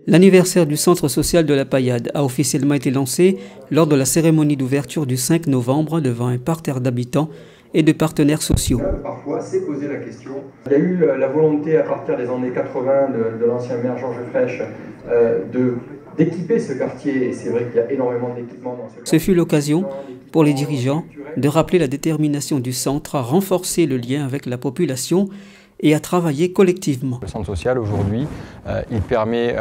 L'anniversaire du centre social de la Paillade a officiellement été lancé lors de la cérémonie d'ouverture du 5 novembre devant un parterre d'habitants et de partenaires sociaux. Parfois, s'est posé la question. Il y a eu la volonté à partir des années 80 de l'ancien maire Georges Frêche d'équiper ce quartier, et c'est vrai qu'il y a énormément d'équipements dans ce quartier. Ce fut l'occasion pour les dirigeants de rappeler la détermination du centre à renforcer le lien avec la population et à travailler collectivement. Le centre social aujourd'hui, il permet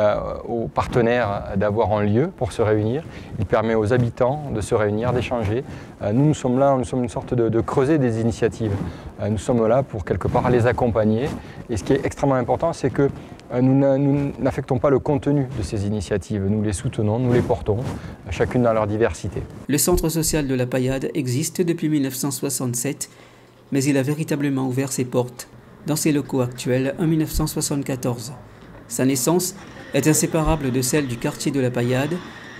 aux partenaires d'avoir un lieu pour se réunir, il permet aux habitants de se réunir, d'échanger. Nous sommes là, nous sommes une sorte de creuset des initiatives. Nous sommes là pour quelque part les accompagner. Et ce qui est extrêmement important, c'est que nous n'affectons pas le contenu de ces initiatives. Nous les soutenons, nous les portons, chacune dans leur diversité. Le centre social de la Paillade existe depuis 1967, mais il a véritablement ouvert ses portes dans ses locaux actuels en 1974. Sa naissance est inséparable de celle du quartier de la Paillade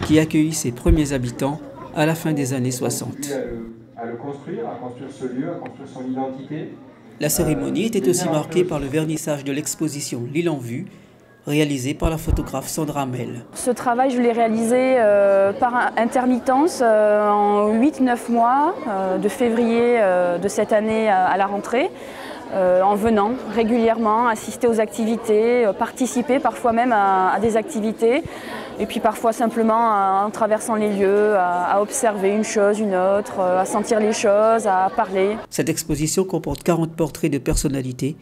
qui accueillit ses premiers habitants à la fin des années 60. À construire ce lieu, à construire son identité. La cérémonie était aussi marquée par le vernissage de l'exposition L'île en vue, réalisée par la photographe Sandra Mel. Ce travail, je l'ai réalisé par intermittence en 8-9 mois, de février de cette année à la rentrée. En venant régulièrement, assister aux activités, participer parfois même à des activités, et puis parfois simplement en traversant les lieux, à observer une chose, une autre, à sentir les choses, à parler. Cette exposition comporte 40 portraits de personnalités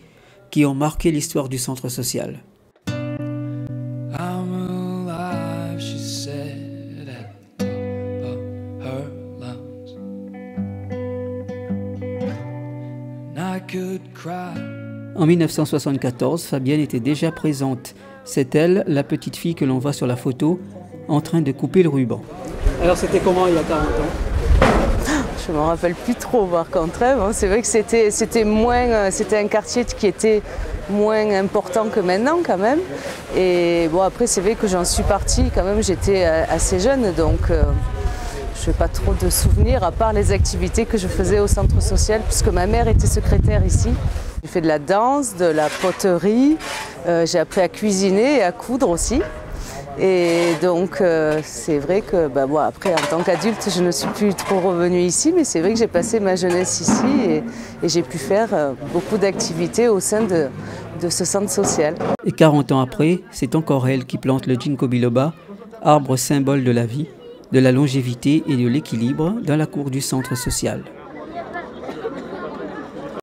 qui ont marqué l'histoire du centre social. En 1974, Fabienne était déjà présente. C'est elle, la petite fille que l'on voit sur la photo, en train de couper le ruban. Alors c'était comment il y a 40 ans? Je ne me rappelle plus trop par contre. C'est vrai que c'était un quartier qui était moins important que maintenant quand même. Et bon, après c'est vrai que j'en suis partie quand même, j'étais assez jeune, donc je n'ai pas trop de souvenirs à part les activités que je faisais au centre social puisque ma mère était secrétaire ici. J'ai fait de la danse, de la poterie, j'ai appris à cuisiner et à coudre aussi. Et donc c'est vrai que après en tant qu'adulte je ne suis plus trop revenue ici, mais c'est vrai que j'ai passé ma jeunesse ici et j'ai pu faire beaucoup d'activités au sein de ce centre social. Et 40 ans après, c'est encore elle qui plante le ginkgo biloba, arbre symbole de la vie, de la longévité et de l'équilibre dans la cour du centre social.